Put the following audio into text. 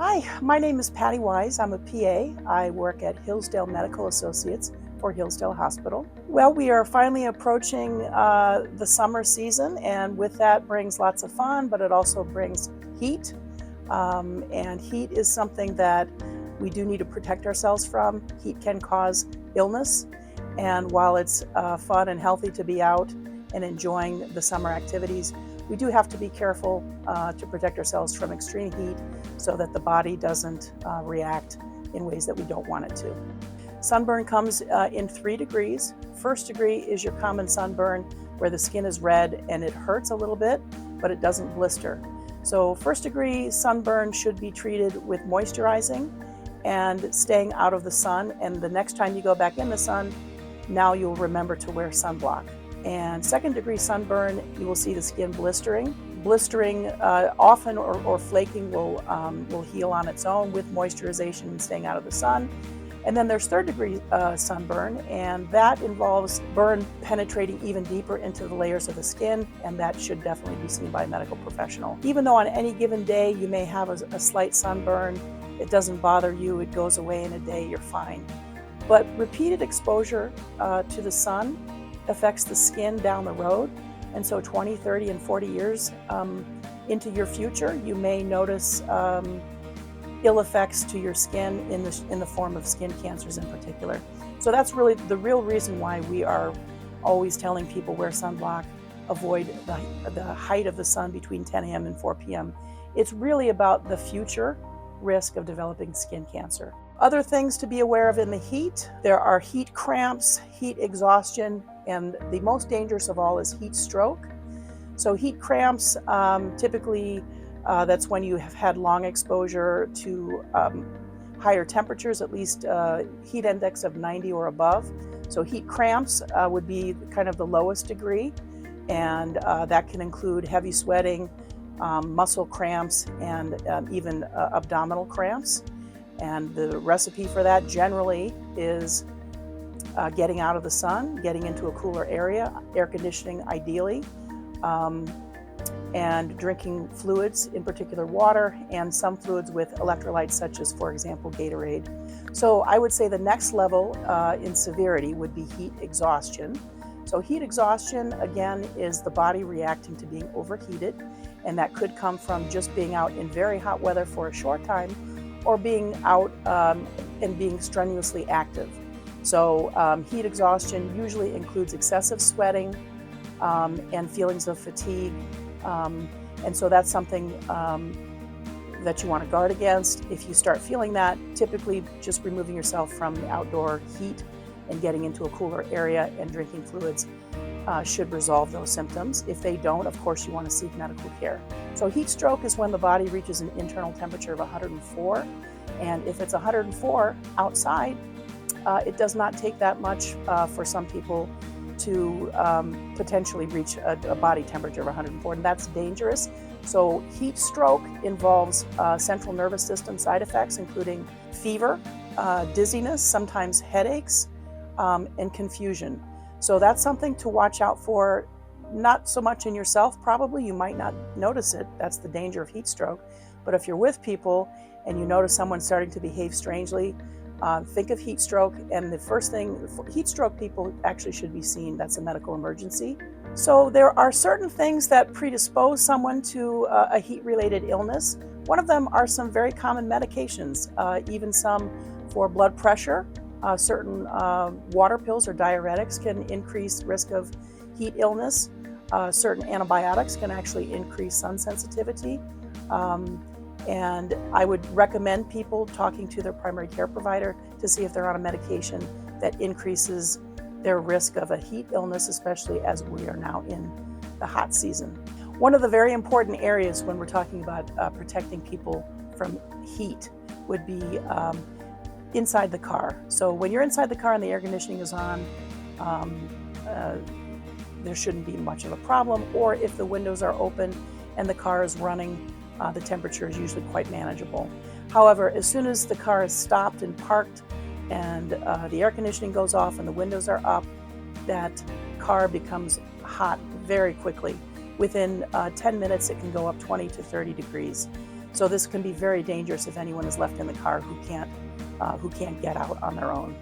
Hi, my name is Patty Wise. I'm a PA. I work at Hillsdale Medical Associates for Hillsdale Hospital. Well, we are finally approaching the summer season, and with that brings lots of fun, but it also brings heat. And heat is something that we do need to protect ourselves from. Heat can cause illness, and while it's fun and healthy to be out and enjoying the summer activities, we do have to be careful to protect ourselves from extreme heat so that the body doesn't react in ways that we don't want it to. Sunburn comes in 3 degrees. First degree is your common sunburn where the skin is red and it hurts a little bit, but it doesn't blister. So first degree sunburn should be treated with moisturizing and staying out of the sun. And the next time you go back in the sun, now you'll remember to wear sunblock. And second degree sunburn, you will see the skin blistering. Blistering often or flaking will heal on its own with moisturization and staying out of the sun. And then there's third degree sunburn, and that involves burn penetrating even deeper into the layers of the skin, and that should definitely be seen by a medical professional. Even though on any given day you may have a slight sunburn, it doesn't bother you, it goes away in a day, you're fine. But repeated exposure to the sun affects the skin down the road. And so 20, 30, and 40 years into your future, you may notice ill effects to your skin in the form of skin cancers in particular. So that's really the real reason why we are always telling people wear sunblock, avoid the height of the sun between 10 a.m. and 4 p.m. It's really about the future risk of developing skin cancer. Other things to be aware of in the heat, there are heat cramps, heat exhaustion, and the most dangerous of all is heat stroke. So heat cramps, typically that's when you have had long exposure to higher temperatures, at least heat index of 90 or above. So heat cramps would be kind of the lowest degree, and that can include heavy sweating, muscle cramps, and even abdominal cramps. And the recipe for that generally is getting out of the sun, getting into a cooler area, air conditioning ideally, and drinking fluids, in particular water, and some fluids with electrolytes such as, for example, Gatorade. So I would say the next level in severity would be heat exhaustion. So heat exhaustion, again, is the body reacting to being overheated, and that could come from just being out in very hot weather for a short time, or being out and being strenuously active. So heat exhaustion usually includes excessive sweating and feelings of fatigue. And so that's something that you want to guard against. If you start feeling that, typically just removing yourself from the outdoor heat and getting into a cooler area and drinking fluids should resolve those symptoms. If they don't, of course, you want to seek medical care. So heat stroke is when the body reaches an internal temperature of 104. And if it's 104 outside, it does not take that much for some people to potentially reach a body temperature of 104, and that's dangerous. So heat stroke involves central nervous system side effects, including fever, dizziness, sometimes headaches, and confusion. So that's something to watch out for, not so much in yourself, probably. You might not notice it. That's the danger of heat stroke. But if you're with people and you notice someone starting to behave strangely, think of heat stroke. And the first thing, heat stroke people actually should be seen. That's a medical emergency. So there are certain things that predispose someone to a heat-related illness. One of them are some very common medications, even some for blood pressure. Certain water pills or diuretics can increase risk of heat illness. Certain antibiotics can actually increase sun sensitivity. And I would recommend people talking to their primary care provider to see if they're on a medication that increases their risk of a heat illness, especially as we are now in the hot season. One of the very important areas when we're talking about protecting people from heat would be inside the car. So when you're inside the car and the air conditioning is on, there shouldn't be much of a problem. Or if the windows are open and the car is running, the temperature is usually quite manageable. However, as soon as the car is stopped and parked and the air conditioning goes off and the windows are up, that car becomes hot very quickly. Within 10 minutes, it can go up 20 to 30 degrees. So this can be very dangerous if anyone is left in the car who can't get out on their own.